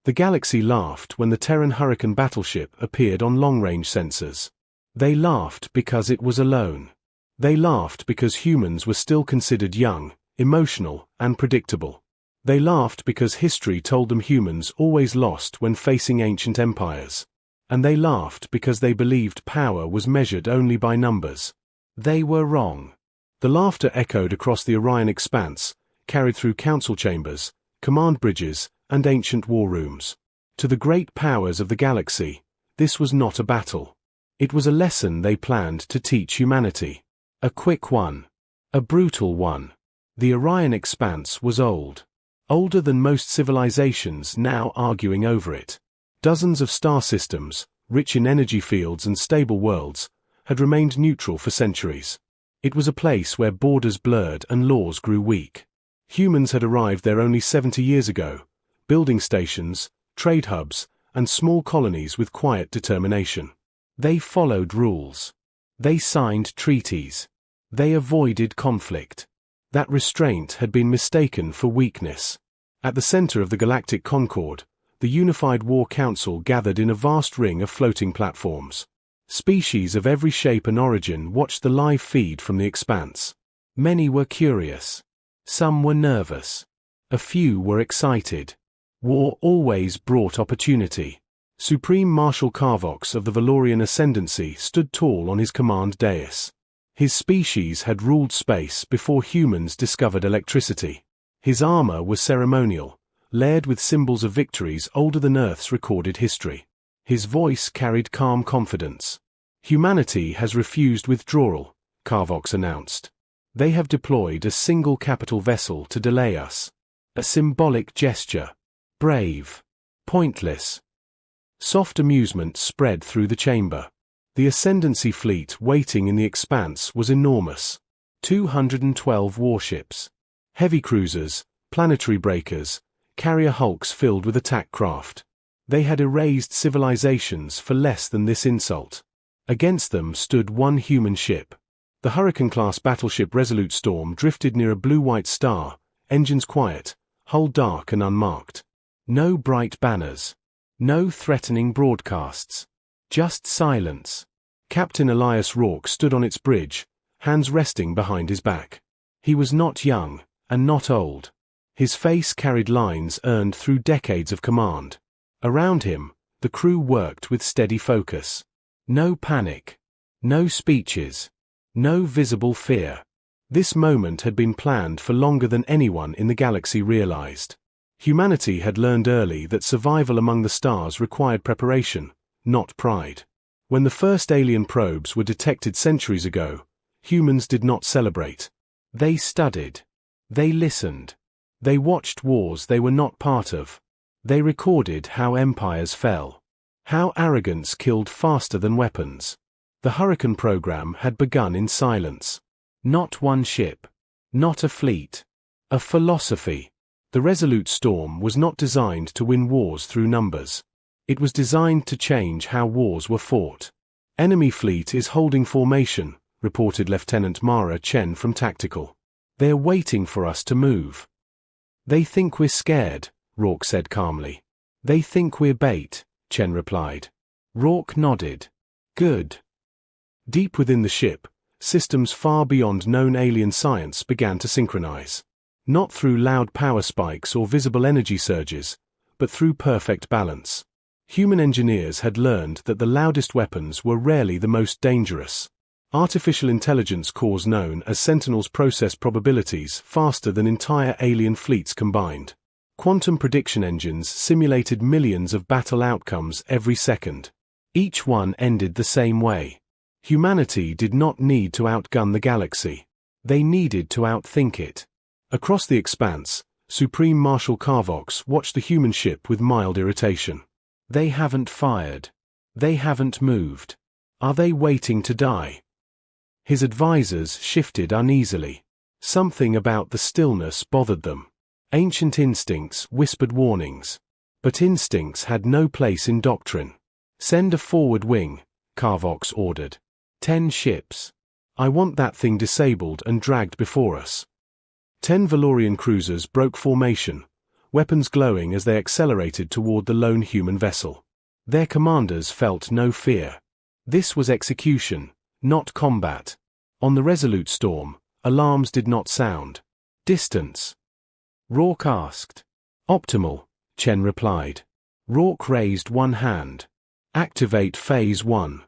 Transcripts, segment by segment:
The galaxy laughed when the Terran Hurricane battleship appeared on long-range sensors. They laughed because it was alone. They laughed because humans were still considered young, emotional, and predictable. They laughed because history told them humans always lost when facing ancient empires. And they laughed because they believed power was measured only by numbers. They were wrong. The laughter echoed across the Orion expanse, carried through council chambers, command bridges, and ancient war rooms. To the great powers of the galaxy, this was not a battle. It was a lesson they planned to teach humanity. A quick one. A brutal one. The Orion expanse was old. Older than most civilizations now arguing over it. Dozens of star systems, rich in energy fields and stable worlds, had remained neutral for centuries. It was a place where borders blurred and laws grew weak. Humans had arrived there only 70 years ago, building stations, trade hubs, and small colonies with quiet determination. They followed rules. They signed treaties. They avoided conflict. That restraint had been mistaken for weakness. At the center of the Galactic Concord, the Unified War Council gathered in a vast ring of floating platforms. Species of every shape and origin watched the live feed from the expanse. Many were curious. Some were nervous. A few were excited. War always brought opportunity. Supreme Marshal Carvox of the Valorian Ascendancy stood tall on his command dais. His species had ruled space before humans discovered electricity. His armor was ceremonial, layered with symbols of victories older than Earth's recorded history. His voice carried calm confidence. Humanity has refused withdrawal, Carvox announced. They have deployed a single capital vessel to delay us. A symbolic gesture. Brave. Pointless. Soft amusement spread through the chamber. The Ascendancy fleet waiting in the expanse was enormous. 212 warships. Heavy cruisers, planetary breakers, carrier hulks filled with attack craft. They had erased civilizations for less than this insult. Against them stood one human ship. The Hurricane-Class Battleship Resolute Storm drifted near a blue-white star, engines quiet, hull dark and unmarked. No bright banners. No threatening broadcasts. Just silence. Captain Elias Rourke stood on its bridge, hands resting behind his back. He was not young, and not old. His face carried lines earned through decades of command. Around him, the crew worked with steady focus. No panic. No speeches. No visible fear. This moment had been planned for longer than anyone in the galaxy realized. Humanity had learned early that survival among the stars required preparation, not pride. When the first alien probes were detected centuries ago, humans did not celebrate. They studied. They listened. They watched wars they were not part of. They recorded how empires fell. How arrogance killed faster than weapons. The Hurricane program had begun in silence. Not one ship. Not a fleet. A philosophy. The Resolute Storm was not designed to win wars through numbers. It was designed to change how wars were fought. Enemy fleet is holding formation, reported Lieutenant Mara Chen from Tactical. They're waiting for us to move. They think we're scared, Rourke said calmly. They think we're bait, Chen replied. Rourke nodded. Good. Deep within the ship, systems far beyond known alien science began to synchronize. Not through loud power spikes or visible energy surges, but through perfect balance. Human engineers had learned that the loudest weapons were rarely the most dangerous. Artificial intelligence cores known as Sentinels process probabilities faster than entire alien fleets combined. Quantum prediction engines simulated millions of battle outcomes every second. Each one ended the same way. Humanity did not need to outgun the galaxy. They needed to outthink it. Across the expanse, Supreme Marshal Carvox watched the human ship with mild irritation. They haven't fired. They haven't moved. Are they waiting to die? His advisors shifted uneasily. Something about the stillness bothered them. Ancient instincts whispered warnings. But instincts had no place in doctrine. Send a forward wing, Carvox ordered. 10 ships. I want that thing disabled and dragged before us. 10 Valorian cruisers broke formation, weapons glowing as they accelerated toward the lone human vessel. Their commanders felt no fear. This was execution, not combat. On the Resolute Storm, alarms did not sound. Distance? Rourke asked. Optimal, Chen replied. Rourke raised one hand. Activate Phase 1.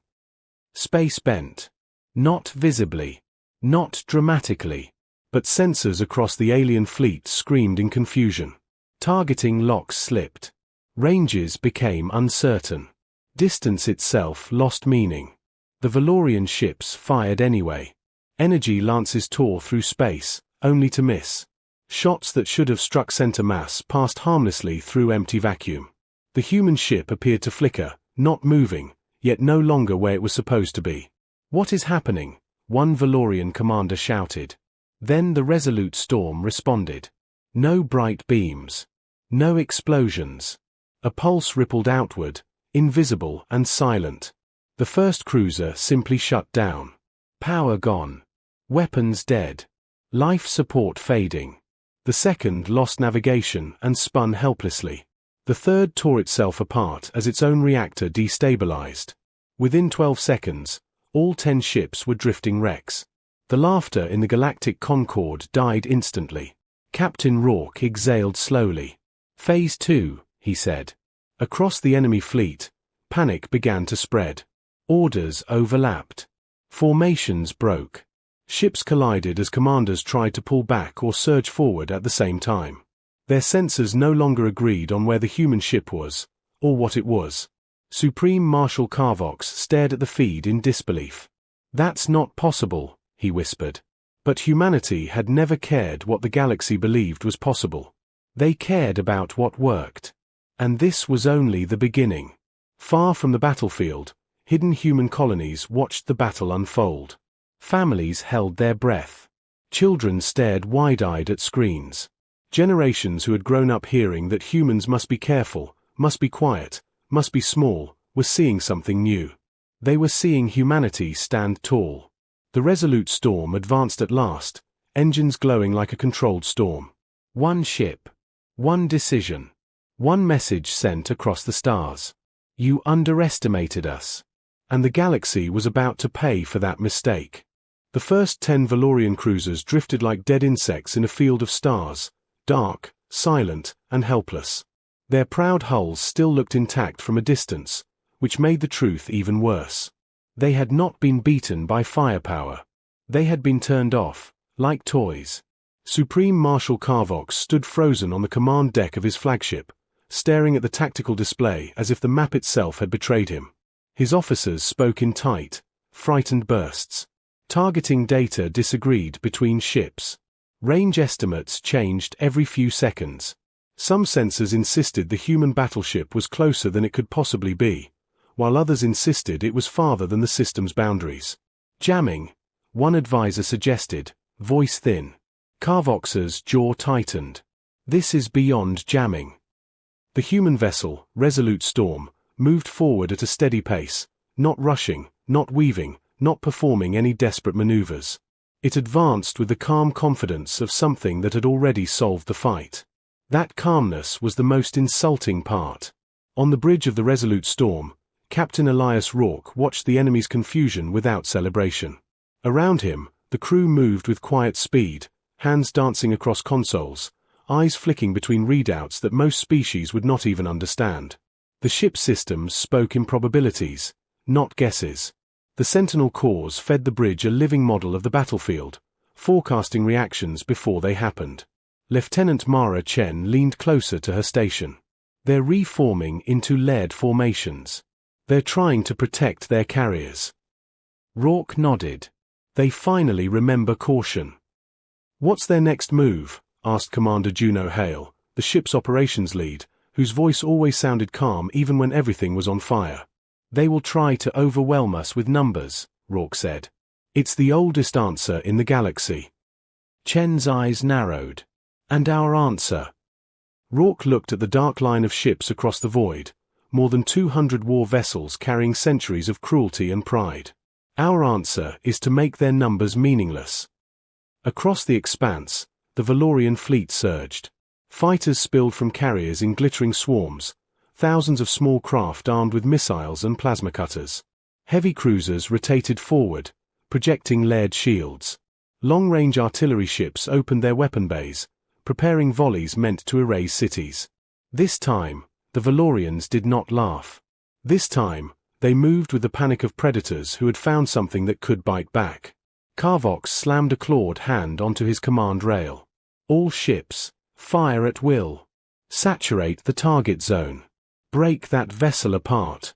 Space bent. Not visibly. Not dramatically. But sensors across the alien fleet screamed in confusion. Targeting locks slipped. Ranges became uncertain. Distance itself lost meaning. The Valorian ships fired anyway. Energy lances tore through space, only to miss. Shots that should have struck center mass passed harmlessly through empty vacuum. The human ship appeared to flicker, not moving, yet no longer where it was supposed to be. What is happening? One Valorian commander shouted. Then the Resolute Storm responded. No bright beams. No explosions. A pulse rippled outward, invisible and silent. The first cruiser simply shut down. Power gone. Weapons dead. Life support fading. The second lost navigation and spun helplessly. The third tore itself apart as its own reactor destabilized. Within 12 seconds, all 10 ships were drifting wrecks. The laughter in the Galactic Concorde died instantly. Captain Rourke exhaled slowly. Phase 2, he said. Across the enemy fleet, panic began to spread. Orders overlapped. Formations broke. Ships collided as commanders tried to pull back or surge forward at the same time. Their sensors no longer agreed on where the human ship was, or what it was. Supreme Marshal Carvox stared at the feed in disbelief. That's not possible, he whispered. But humanity had never cared what the galaxy believed was possible. They cared about what worked. And this was only the beginning. Far from the battlefield, hidden human colonies watched the battle unfold. Families held their breath. Children stared wide-eyed at screens. Generations who had grown up hearing that humans must be careful, must be quiet, must be small, were seeing something new. They were seeing humanity stand tall. The Resolute Storm advanced at last, engines glowing like a controlled storm. One ship. One decision. One message sent across the stars. You underestimated us. And the galaxy was about to pay for that mistake. The first 10 Valorian cruisers drifted like dead insects in a field of stars, dark, silent, and helpless. Their proud hulls still looked intact from a distance, which made the truth even worse. They had not been beaten by firepower. They had been turned off, like toys. Supreme Marshal Carvox stood frozen on the command deck of his flagship, staring at the tactical display as if the map itself had betrayed him. His officers spoke in tight, frightened bursts. Targeting data disagreed between ships. Range estimates changed every few seconds. Some sensors insisted the human battleship was closer than it could possibly be, while others insisted it was farther than the system's boundaries. Jamming, one advisor suggested, voice thin. Carvox's jaw tightened. This is beyond jamming. The human vessel, Resolute Storm, moved forward at a steady pace, not rushing, not weaving, not performing any desperate maneuvers. It advanced with the calm confidence of something that had already solved the fight. That calmness was the most insulting part. On the bridge of the Resolute Storm, Captain Elias Rourke watched the enemy's confusion without celebration. Around him, the crew moved with quiet speed, hands dancing across consoles, eyes flicking between readouts that most species would not even understand. The ship systems spoke in probabilities, not guesses. The Sentinel cores fed the bridge a living model of the battlefield, forecasting reactions before they happened. Lieutenant Mara Chen leaned closer to her station. They're reforming into layered formations. They're trying to protect their carriers. Rourke nodded. They finally remember caution. What's their next move? Asked Commander Juno Hale, the ship's operations lead, whose voice always sounded calm even when everything was on fire. They will try to overwhelm us with numbers, Rourke said. It's the oldest answer in the galaxy. Chen's eyes narrowed. And our answer? Rourke looked at the dark line of ships across the void, more than 200 war vessels carrying centuries of cruelty and pride. Our answer is to make their numbers meaningless. Across the expanse, the Valorian fleet surged. Fighters spilled from carriers in glittering swarms, thousands of small craft armed with missiles and plasma cutters. Heavy cruisers rotated forward, projecting layered shields. Long-range artillery ships opened their weapon bays, preparing volleys meant to erase cities. This time, the Valorians did not laugh. This time, they moved with the panic of predators who had found something that could bite back. Carvox slammed a clawed hand onto his command rail. All ships, fire at will. Saturate the target zone. Break that vessel apart.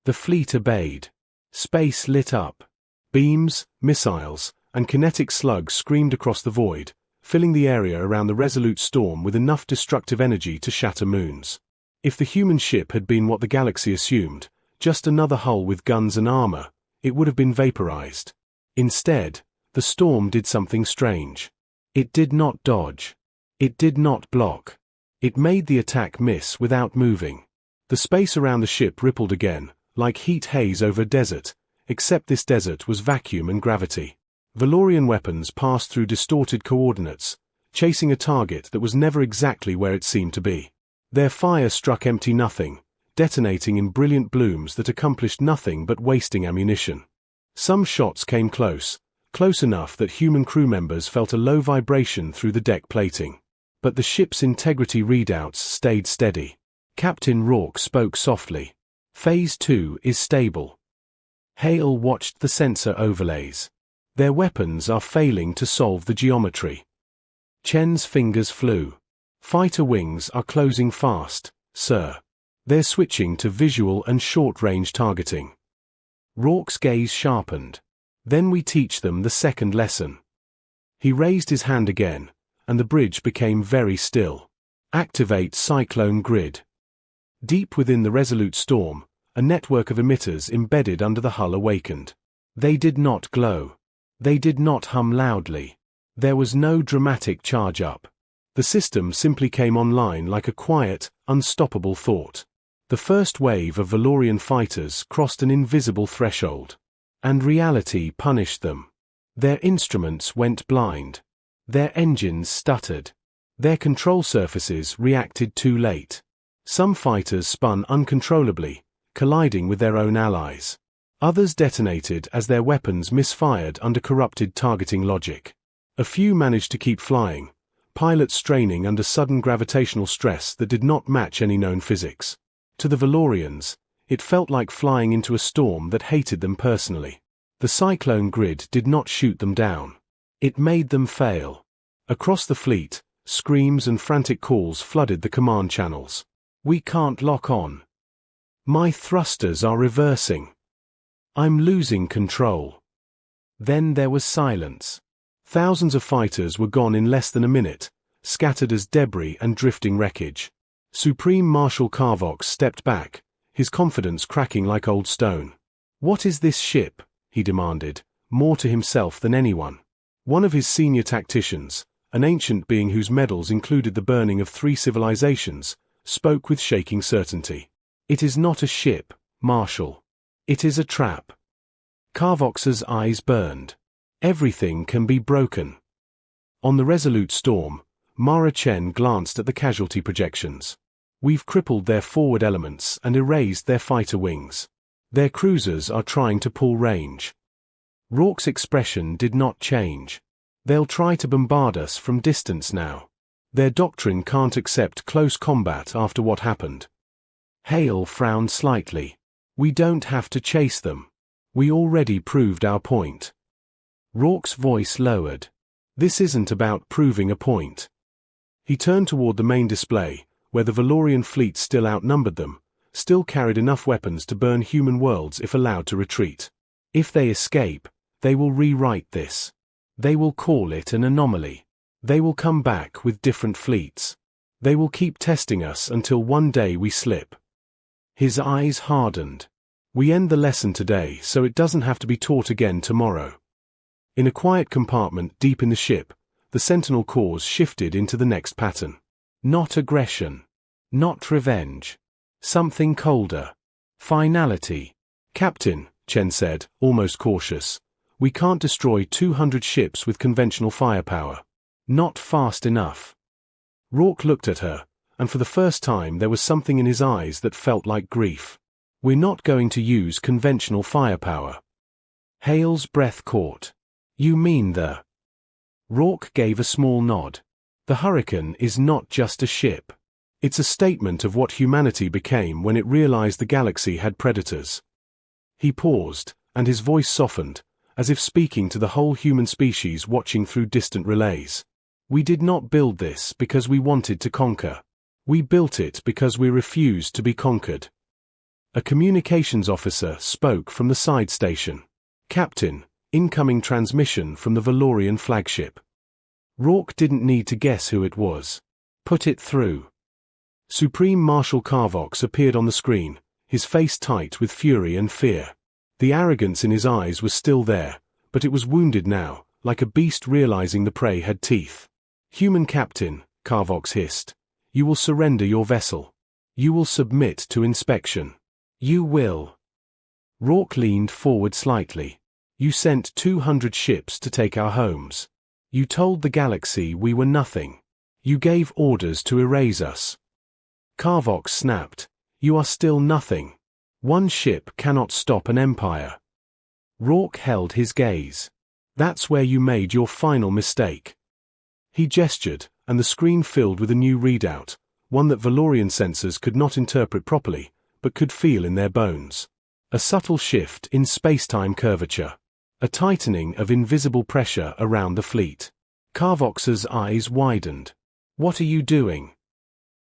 The fleet obeyed. Space lit up. Beams, missiles, and kinetic slugs screamed across the void, filling the area around the resolute storm with enough destructive energy to shatter moons. If the human ship had been what the galaxy assumed, just another hull with guns and armor, it would have been vaporized. Instead, the storm did something strange. It did not dodge. It did not block. It made the attack miss without moving. The space around the ship rippled again, like heat haze over a desert, except this desert was vacuum and gravity. Valorian weapons passed through distorted coordinates, chasing a target that was never exactly where it seemed to be. Their fire struck empty nothing, detonating in brilliant blooms that accomplished nothing but wasting ammunition. Some shots came close enough that human crew members felt a low vibration through the deck plating. But the ship's integrity readouts stayed steady. Captain Rourke spoke softly. Phase 2 is stable. Hale watched the sensor overlays. Their weapons are failing to solve the geometry. Chen's fingers flew. Fighter wings are closing fast, sir. They're switching to visual and short-range targeting. Rourke's gaze sharpened. Then we teach them the second lesson. He raised his hand again, and the bridge became very still. Activate Cyclone Grid. Deep within the resolute storm, a network of emitters embedded under the hull awakened. They did not glow. They did not hum loudly. There was no dramatic charge-up. The system simply came online like a quiet, unstoppable thought. The first wave of Valorian fighters crossed an invisible threshold. And reality punished them. Their instruments went blind. Their engines stuttered. Their control surfaces reacted too late. Some fighters spun uncontrollably, colliding with their own allies. Others detonated as their weapons misfired under corrupted targeting logic. A few managed to keep flying, pilots straining under sudden gravitational stress that did not match any known physics. To the Valorians, it felt like flying into a storm that hated them personally. The cyclone grid did not shoot them down. It made them fail. Across the fleet, screams and frantic calls flooded the command channels. We can't lock on. My thrusters are reversing. I'm losing control. Then there was silence. Thousands of fighters were gone in less than a minute, scattered as debris and drifting wreckage. Supreme Marshal Carvox stepped back, his confidence cracking like old stone. What is this ship? He demanded, more to himself than anyone. One of his senior tacticians, an ancient being whose medals included the burning of 3 civilizations, spoke with shaking certainty. It is not a ship, Marshal. It is a trap. Carvox's eyes burned. Everything can be broken. On the resolute storm, Mara Chen glanced at the casualty projections. We've crippled their forward elements and erased their fighter wings. Their cruisers are trying to pull range. Rourke's expression did not change. They'll try to bombard us from distance now. Their doctrine can't accept close combat after what happened. Hale frowned slightly. We don't have to chase them. We already proved our point. Rourke's voice lowered. This isn't about proving a point. He turned toward the main display, where the Valorian fleet still outnumbered them, still carried enough weapons to burn human worlds if allowed to retreat. If they escape, they will rewrite this. They will call it an anomaly. They will come back with different fleets. They will keep testing us until one day we slip. His eyes hardened. We end the lesson today so it doesn't have to be taught again tomorrow. In a quiet compartment deep in the ship, the Sentinel cores shifted into the next pattern. Not aggression. Not revenge. Something colder. Finality. Captain, Chen said, almost cautious, we can't destroy 200 ships with conventional firepower. Not fast enough. Rourke looked at her, and for the first time there was something in his eyes that felt like grief. "We're not going to use conventional firepower." Hale's breath caught. "You mean the—" Rourke gave a small nod. "The Hurricane is not just a ship. It's a statement of what humanity became when it realized the galaxy had predators." He paused, and his voice softened, as if speaking to the whole human species watching through distant relays. "We did not build this because we wanted to conquer. We built it because we refused to be conquered." A communications officer spoke from the side station. "Captain, incoming transmission from the Valorian flagship." Rourke didn't need to guess who it was. "Put it through." Supreme Marshal Carvox appeared on the screen, his face tight with fury and fear. The arrogance in his eyes was still there, but it was wounded now, like a beast realizing the prey had teeth. "Human captain," Carvox hissed, "you will surrender your vessel. You will submit to inspection. You will." Rourke leaned forward slightly. "You sent 200 ships to take our homes. You told the galaxy we were nothing. You gave orders to erase us." Carvox snapped. "You are still nothing. One ship cannot stop an empire." Rourke held his gaze. "That's where you made your final mistake." He gestured, and the screen filled with a new readout, one that Valorian sensors could not interpret properly, but could feel in their bones. A subtle shift in space-time curvature. A tightening of invisible pressure around the fleet. Carvox's eyes widened. "What are you doing?"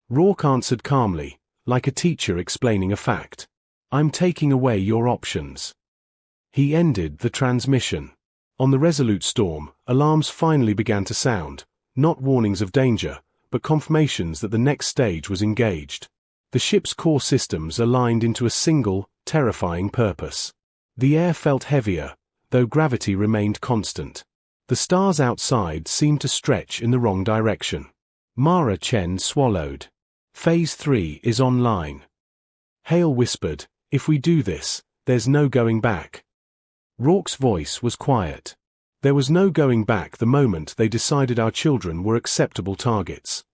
Rourke answered calmly, like a teacher explaining a fact. "I'm taking away your options." He ended the transmission. On the Resolute Storm, alarms finally began to sound, not warnings of danger, but confirmations that the next stage was engaged. The ship's core systems aligned into a single, terrifying purpose. The air felt heavier, though gravity remained constant. The stars outside seemed to stretch in the wrong direction. Mara Chen swallowed. "Phase 3 is online." Hale whispered, "If we do this, there's no going back." Rourke's voice was quiet. There was no going back the moment they decided our children were acceptable targets.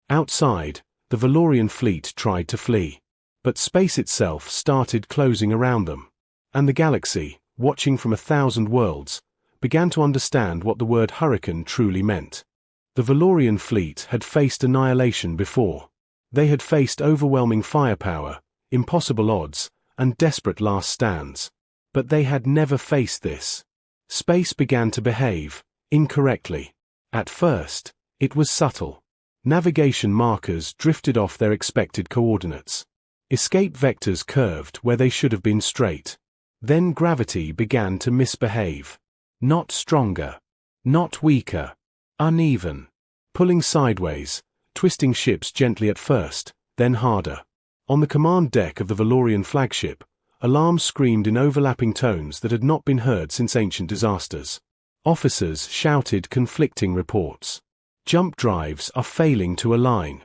Outside, the Valorian fleet tried to flee. But space itself started closing around them. And the galaxy, watching from 1,000 worlds, began to understand what the word hurricane truly meant. The Valorian fleet had faced annihilation before. They had faced overwhelming firepower, impossible odds, and desperate last stands. But they had never faced this. Space began to behave incorrectly. At first, it was subtle. Navigation markers drifted off their expected coordinates. Escape vectors curved where they should have been straight. Then gravity began to misbehave. Not stronger. Not weaker. Uneven. Pulling sideways, twisting ships gently at first, then harder. On the command deck of the Valorian flagship, alarms screamed in overlapping tones that had not been heard since ancient disasters. Officers shouted conflicting reports. Jump drives are failing to align.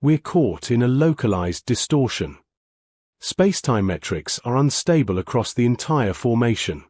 We're caught in a localized distortion. Spacetime metrics are unstable across the entire formation.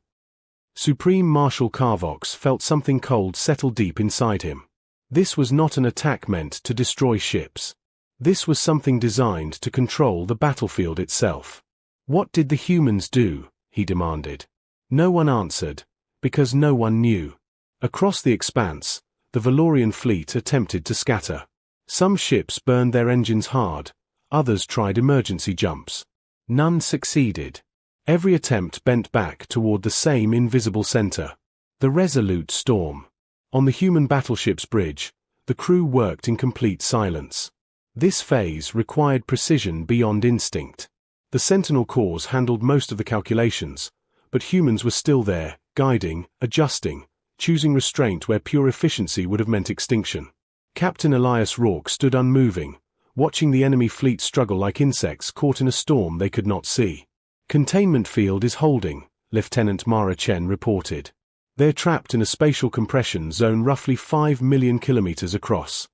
Supreme Marshal Carvox felt something cold settle deep inside him. This was not an attack meant to destroy ships. This was something designed to control the battlefield itself. "What did the humans do?" he demanded. No one answered, because no one knew. Across the expanse, the Valorian fleet attempted to scatter. Some ships burned their engines hard, others tried emergency jumps. None succeeded. Every attempt bent back toward the same invisible center. The Resolute Storm. On the human battleship's bridge, the crew worked in complete silence. This phase required precision beyond instinct. The Sentinel cores handled most of the calculations, but humans were still there, guiding, adjusting, choosing restraint where pure efficiency would have meant extinction. Captain Elias Rourke stood unmoving, watching the enemy fleet struggle like insects caught in a storm they could not see. "Containment field is holding," Lieutenant Mara Chen reported. "They're trapped in a spatial compression zone roughly 5 million kilometers across."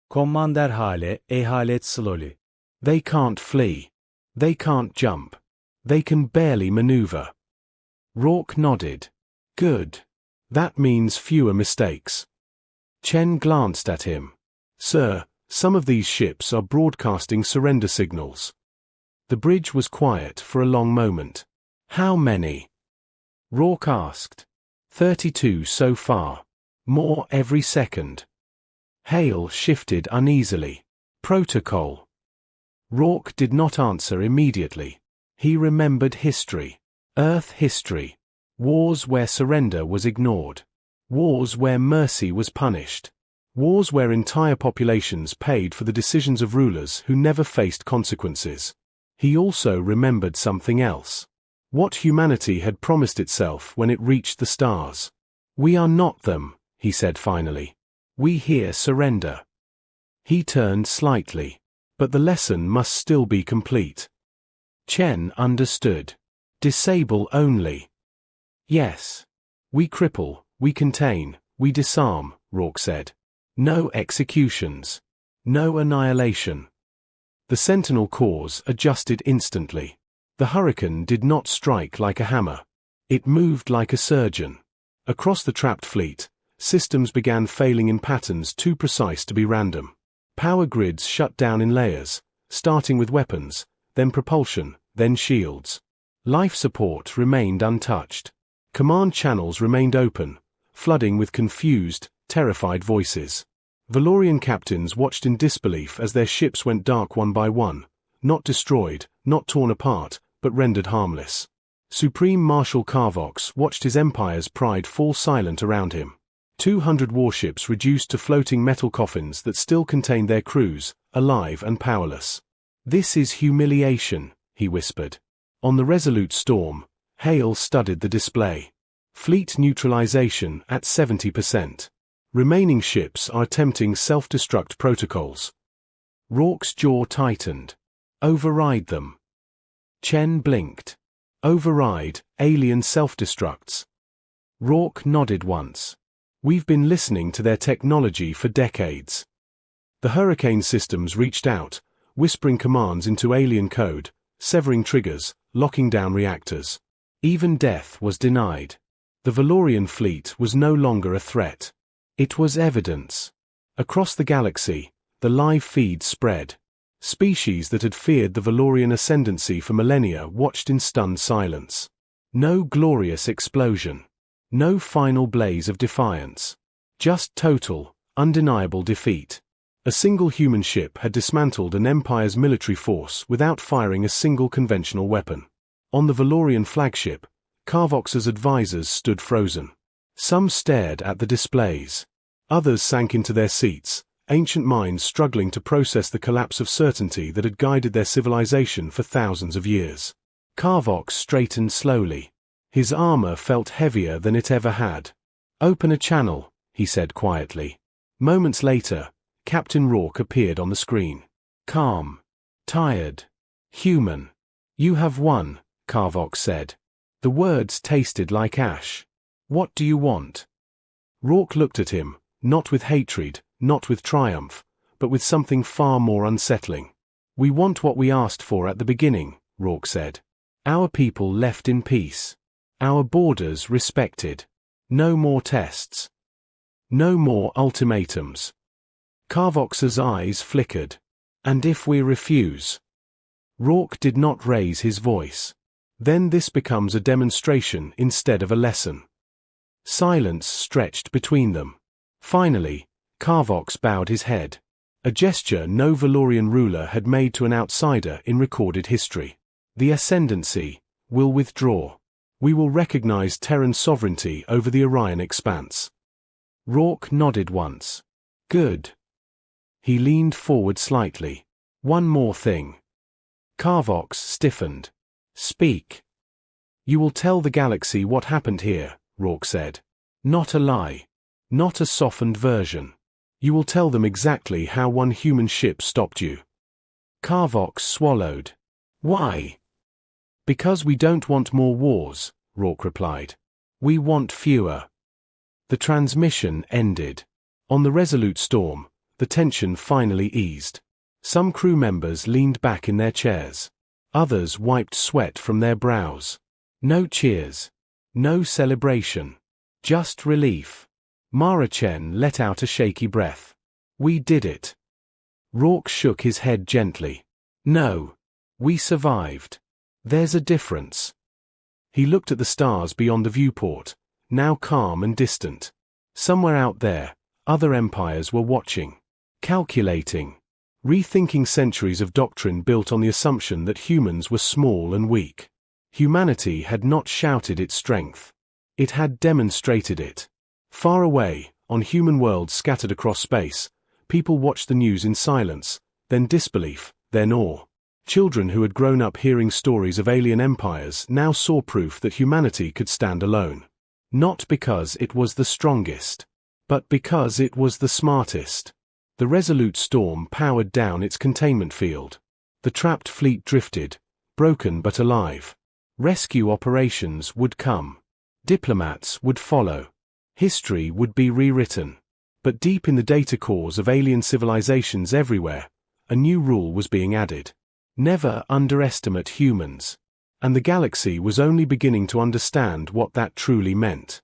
Commander Hale, ehalet slowly. "They can't flee. They can't jump. They can barely maneuver." Rourke nodded. "Good. That means fewer mistakes." Chen glanced at him. Sir, some of these ships are broadcasting surrender signals. The bridge was quiet for a long moment. How many? Rourke asked. 32 so far. More every second. Hale shifted uneasily. Protocol. Rourke did not answer immediately. He remembered history. Earth history. Wars where surrender was ignored. Wars where mercy was punished. Wars where entire populations paid for the decisions of rulers who never faced consequences. He also remembered something else. What humanity had promised itself when it reached the stars. We are not them, he said finally. We here surrender. He turned slightly. But the lesson must still be complete. Chen understood. Disable only. Yes. We cripple, we contain, we disarm, Rourke said. No executions. No annihilation. The Sentinel cores adjusted instantly. The Hurricane did not strike like a hammer. It moved like a surgeon. Across the trapped fleet, systems began failing in patterns too precise to be random. Power grids shut down in layers, starting with weapons, then propulsion, then shields. Life support remained untouched. Command channels remained open, flooding with confused, terrified voices. Valorian captains watched in disbelief as their ships went dark one by one, not destroyed, not torn apart, but rendered harmless. Supreme Marshal Carvox watched his empire's pride fall silent around him. 200 warships reduced to floating metal coffins that still contained their crews, alive and powerless. This is humiliation, he whispered. On the Resolute Storm, Hale studied the display. Fleet neutralization at 70%. Remaining ships are attempting self-destruct protocols. Rourke's jaw tightened. Override them. Chen blinked. Override, alien self-destructs. Rourke nodded once. We've been listening to their technology for decades. The Hurricane systems reached out, whispering commands into alien code, severing triggers, locking down reactors. Even death was denied. The Valorian fleet was no longer a threat. It was evidence. Across the galaxy, the live feed spread. Species that had feared the Valorian ascendancy for millennia watched in stunned silence. No glorious explosion. No final blaze of defiance. Just total, undeniable defeat. A single human ship had dismantled an empire's military force without firing a single conventional weapon. On the Valorian flagship, Carvox's advisors stood frozen. Some stared at the displays. Others sank into their seats, ancient minds struggling to process the collapse of certainty that had guided their civilization for thousands of years. Carvox straightened slowly. His armor felt heavier than it ever had. Open a channel, he said quietly. Moments later, Captain Rourke appeared on the screen. Calm. Tired. Human. You have won, Carvox said. The words tasted like ash. What do you want? Rourke looked at him, not with hatred, not with triumph, but with something far more unsettling. We want what we asked for at the beginning, Rourke said. Our people left in peace. Our borders respected. No more tests. No more ultimatums. Carvox's eyes flickered. And if we refuse? Rourke did not raise his voice. Then this becomes a demonstration instead of a lesson. Silence stretched between them. Finally, Carvox bowed his head. A gesture no Valorian ruler had made to an outsider in recorded history. The ascendancy will withdraw. We will recognize Terran sovereignty over the Orion expanse. Rourke nodded once. Good. He leaned forward slightly. One more thing. Carvox stiffened. Speak. You will tell the galaxy what happened here, Rourke said. Not a lie. Not a softened version. You will tell them exactly how one human ship stopped you. Carvox swallowed. Why? Because we don't want more wars, Rourke replied. We want fewer. The transmission ended. On the Resolute Storm, the tension finally eased. Some crew members leaned back in their chairs. Others wiped sweat from their brows. No cheers. No celebration. Just relief. Mara Chen let out a shaky breath. We did it. Rourke shook his head gently. No. We survived. There's a difference. He looked at the stars beyond the viewport, now calm and distant. Somewhere out there, other empires were watching, calculating, rethinking centuries of doctrine built on the assumption that humans were small and weak. Humanity had not shouted its strength. It had demonstrated it. Far away, on human worlds scattered across space, people watched the news in silence, then disbelief, then awe. Children who had grown up hearing stories of alien empires now saw proof that humanity could stand alone. Not because it was the strongest, but because it was the smartest. The Resolute Storm powered down its containment field. The trapped fleet drifted, broken but alive. Rescue operations would come. Diplomats would follow. History would be rewritten. But deep in the data cores of alien civilizations everywhere, a new rule was being added. Never underestimate humans. And the galaxy was only beginning to understand what that truly meant.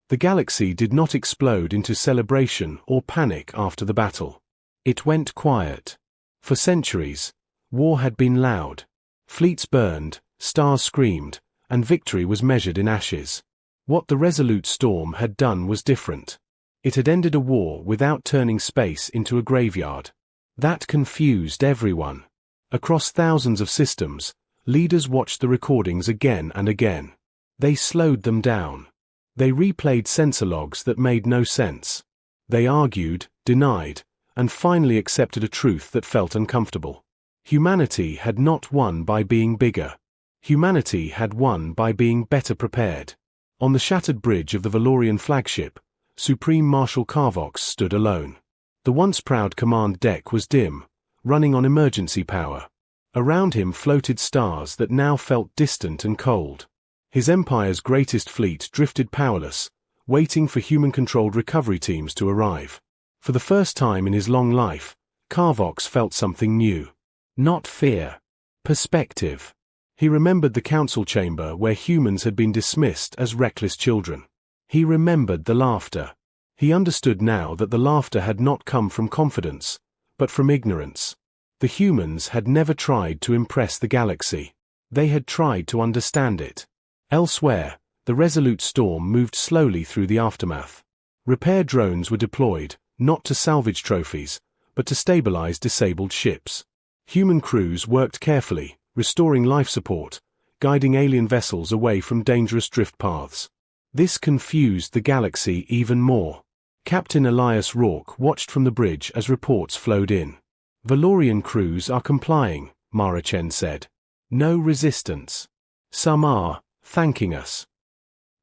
The galaxy did not explode into celebration or panic after the battle. It went quiet. For centuries, war had been loud. Fleets burned, stars screamed, and victory was measured in ashes. What the Resolute Storm had done was different. It had ended a war without turning space into a graveyard. That confused everyone. Across thousands of systems, leaders watched the recordings again and again. They slowed them down. They replayed sensor logs that made no sense. They argued, denied, and finally accepted a truth that felt uncomfortable. Humanity had not won by being bigger. Humanity had won by being better prepared. On the shattered bridge of the Valorian flagship, Supreme Marshal Carvox stood alone. The once proud command deck was dim, running on emergency power. Around him floated stars that now felt distant and cold. His empire's greatest fleet drifted powerless, waiting for human-controlled recovery teams to arrive. For the first time in his long life, Carvox felt something new. Not fear. Perspective. He remembered the council chamber where humans had been dismissed as reckless children. He remembered the laughter. He understood now that the laughter had not come from confidence, but from ignorance. The humans had never tried to impress the galaxy. They had tried to understand it. Elsewhere, the Resolute Storm moved slowly through the aftermath. Repair drones were deployed, not to salvage trophies, but to stabilize disabled ships. Human crews worked carefully, restoring life support, guiding alien vessels away from dangerous drift paths. This confused the galaxy even more. Captain Elias Rourke watched from the bridge as reports flowed in. Valorian crews are complying, Marachen said. No resistance. Some are, thanking us.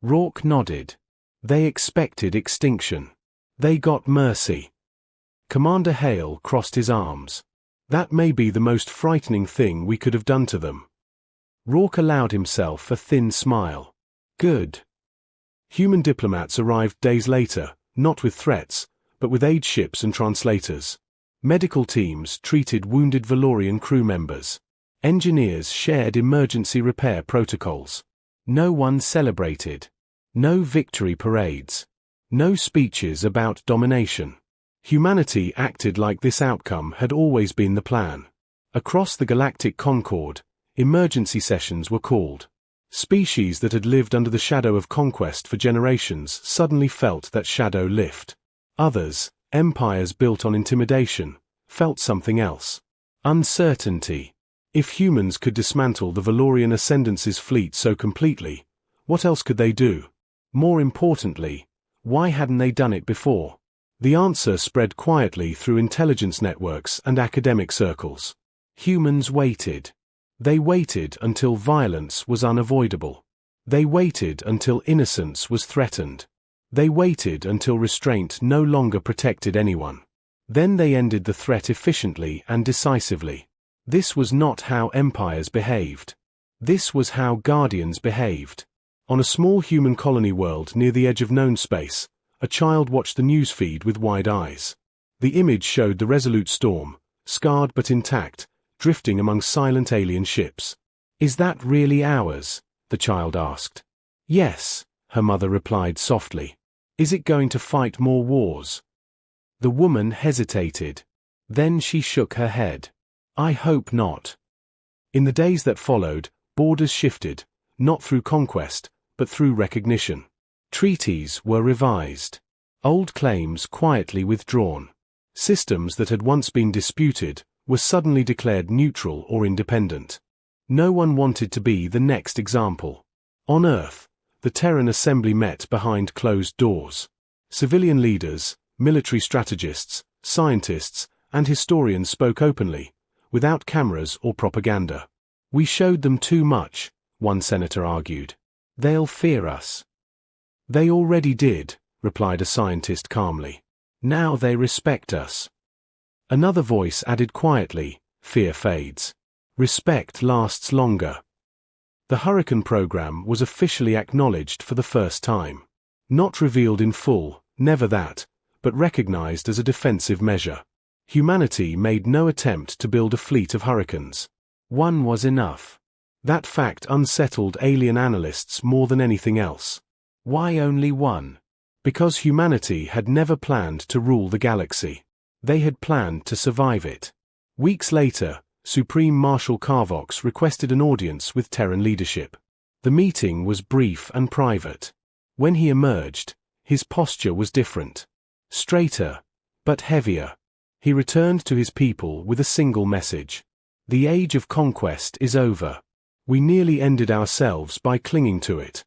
Rourke nodded. They expected extinction. They got mercy. Commander Hale crossed his arms. That may be the most frightening thing we could have done to them. Rourke allowed himself a thin smile. Good. Human diplomats arrived days later, not with threats, but with aid ships and translators. Medical teams treated wounded Valorian crew members. Engineers shared emergency repair protocols. No one celebrated. No victory parades. No speeches about domination. Humanity acted like this outcome had always been the plan. Across the Galactic Concord, emergency sessions were called. Species that had lived under the shadow of conquest for generations suddenly felt that shadow lift. Others, empires built on intimidation, felt something else. Uncertainty. If humans could dismantle the Valorian Ascendance's fleet so completely, what else could they do? More importantly, why hadn't they done it before? The answer spread quietly through intelligence networks and academic circles. Humans waited. They waited until violence was unavoidable. They waited until innocence was threatened. They waited until restraint no longer protected anyone. Then they ended the threat efficiently and decisively. This was not how empires behaved. This was how guardians behaved. On a small human colony world near the edge of known space, a child watched the news feed with wide eyes. The image showed the Resolute Storm, scarred but intact, drifting among silent alien ships. "Is that really ours?" the child asked. "Yes," her mother replied softly. "Is it going to fight more wars?" The woman hesitated. Then she shook her head. I hope not. In the days that followed, borders shifted, not through conquest, but through recognition. Treaties were revised. Old claims quietly withdrawn. Systems that had once been disputed were suddenly declared neutral or independent. No one wanted to be the next example. On Earth, the Terran Assembly met behind closed doors. Civilian leaders, military strategists, scientists, and historians spoke openly, without cameras or propaganda. We showed them too much, one senator argued. They'll fear us. They already did, replied a scientist calmly. Now they respect us. Another voice added quietly, fear fades. Respect lasts longer. The Hurricane program was officially acknowledged for the first time. Not revealed in full, never that, but recognized as a defensive measure. Humanity made no attempt to build a fleet of Hurricanes. One was enough. That fact unsettled alien analysts more than anything else. Why only one? Because humanity had never planned to rule the galaxy. They had planned to survive it. Weeks later, Supreme Marshal Carvox requested an audience with Terran leadership. The meeting was brief and private. When he emerged, his posture was different. Straighter, but heavier. He returned to his people with a single message. The age of conquest is over. We nearly ended ourselves by clinging to it.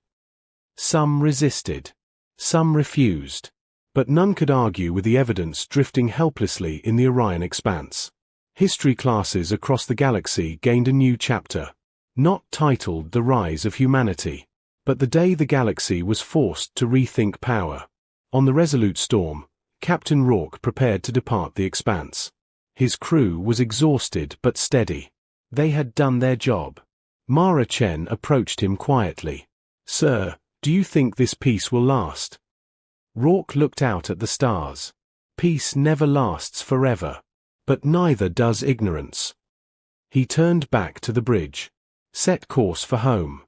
Some resisted. Some refused. But none could argue with the evidence drifting helplessly in the Orion expanse. History classes across the galaxy gained a new chapter. Not titled The Rise of Humanity, but the day the galaxy was forced to rethink power. On the Resolute Storm, Captain Rourke prepared to depart the expanse. His crew was exhausted but steady. They had done their job. Mara Chen approached him quietly. Sir, do you think this peace will last? Rourke looked out at the stars. Peace never lasts forever. But neither does ignorance. He turned back to the bridge. Set course for home.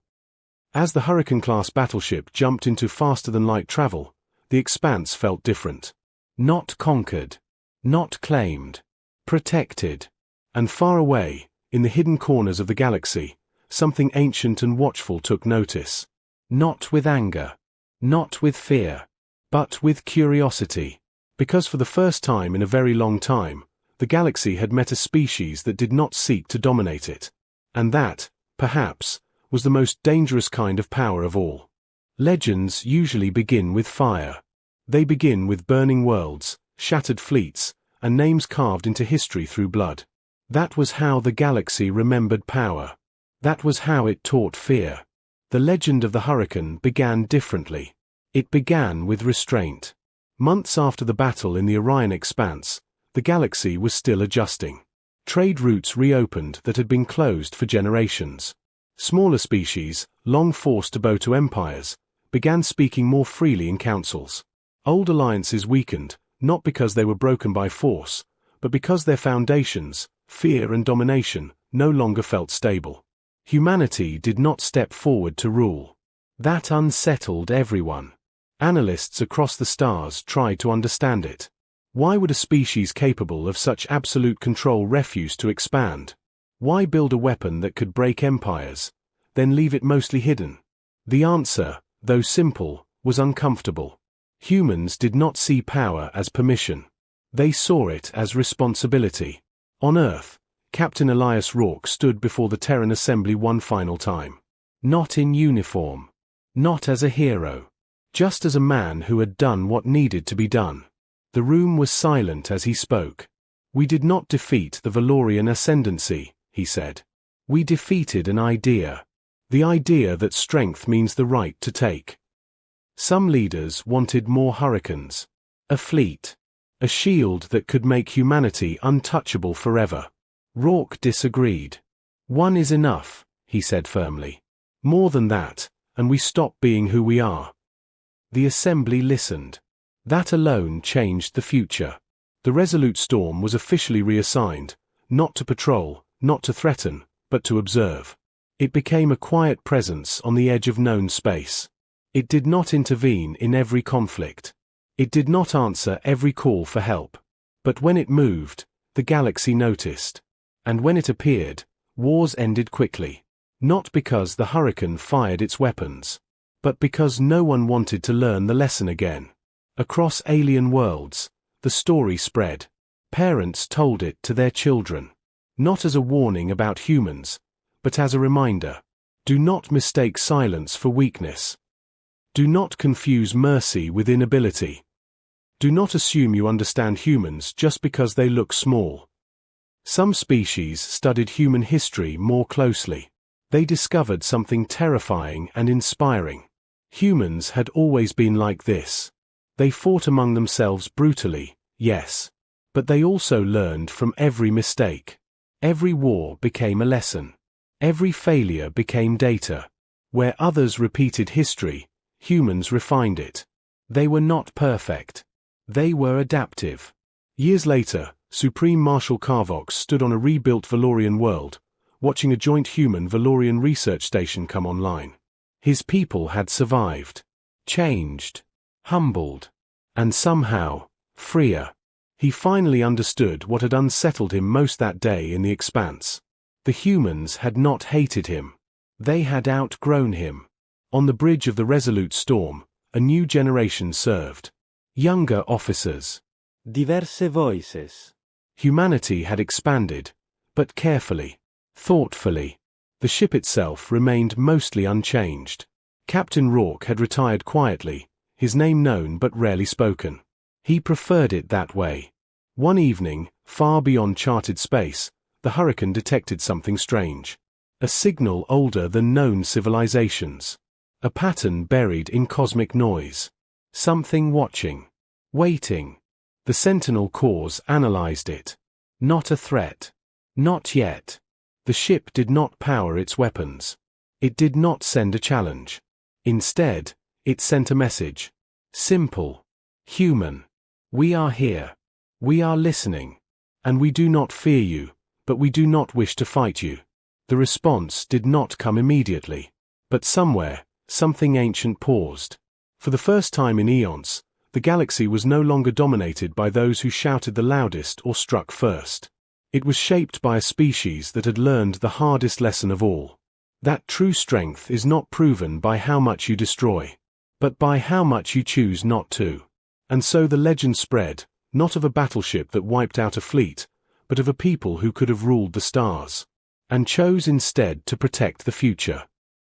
As the Hurricane-Class Battleship jumped into faster-than-light travel, the expanse felt different. Not conquered. Not claimed. Protected. And far away, in the hidden corners of the galaxy, something ancient and watchful took notice. Not with anger. Not with fear. But with curiosity. Because for the first time in a very long time, the galaxy had met a species that did not seek to dominate it. And that, perhaps, was the most dangerous kind of power of all. Legends usually begin with fire. They begin with burning worlds, shattered fleets, and names carved into history through blood. That was how the galaxy remembered power. That was how it taught fear. The legend of the Hurricane began differently. It began with restraint. Months after the battle in the Orion expanse, the galaxy was still adjusting. Trade routes reopened that had been closed for generations. Smaller species, long forced to bow to empires, began speaking more freely in councils. Old alliances weakened, not because they were broken by force, but because their foundations, fear and domination, no longer felt stable. Humanity did not step forward to rule. That unsettled everyone. Analysts across the stars tried to understand it. Why would a species capable of such absolute control refuse to expand? Why build a weapon that could break empires, then leave it mostly hidden? The answer, though simple, was uncomfortable. Humans did not see power as permission. They saw it as responsibility. On Earth, Captain Elias Rourke stood before the Terran Assembly one final time. Not in uniform. Not as a hero. Just as a man who had done what needed to be done. The room was silent as he spoke. We did not defeat the Valorian ascendancy, he said. We defeated an idea. The idea that strength means the right to take. Some leaders wanted more hurricanes. A fleet. A shield that could make humanity untouchable forever. Rourke disagreed. One is enough, he said firmly. More than that, and we stop being who we are. The Assembly listened. That alone changed the future. The Resolute Storm was officially reassigned, not to patrol, not to threaten, but to observe. It became a quiet presence on the edge of known space. It did not intervene in every conflict. It did not answer every call for help. But when it moved, the galaxy noticed. And when it appeared, wars ended quickly. Not because the Hurricane fired its weapons, but because no one wanted to learn the lesson again. Across alien worlds, the story spread. Parents told it to their children. Not as a warning about humans, but as a reminder. Do not mistake silence for weakness. Do not confuse mercy with inability. Do not assume you understand humans just because they look small. Some species studied human history more closely. They discovered something terrifying and inspiring. Humans had always been like this. They fought among themselves brutally, yes. But they also learned from every mistake. Every war became a lesson. Every failure became data. Where others repeated history, humans refined it. They were not perfect. They were adaptive. Years later, Supreme Marshal Carvox stood on a rebuilt Valorian world, watching a joint human-Valorian research station come online. His people had survived, changed, humbled, and somehow, freer. He finally understood what had unsettled him most that day in the expanse. The humans had not hated him. They had outgrown him. On the bridge of the Resolute Storm, a new generation served. Younger officers. Diverse voices. Humanity had expanded, but carefully, thoughtfully. The ship itself remained mostly unchanged. Captain Rourke had retired quietly, his name known but rarely spoken. He preferred it that way. One evening, far beyond charted space, the Hurricane detected something strange. A signal older than known civilizations. A pattern buried in cosmic noise. Something watching. Waiting. The Sentinel Corps analyzed it. Not a threat. Not yet. The ship did not power its weapons. It did not send a challenge. Instead, it sent a message. Simple. Human. We are here. We are listening. And we do not fear you, but we do not wish to fight you. The response did not come immediately. But somewhere, something ancient paused. For the first time in eons, the galaxy was no longer dominated by those who shouted the loudest or struck first. It was shaped by a species that had learned the hardest lesson of all. That true strength is not proven by how much you destroy, but by how much you choose not to. And so the legend spread, not of a battleship that wiped out a fleet, but of a people who could have ruled the stars, and chose instead to protect the future.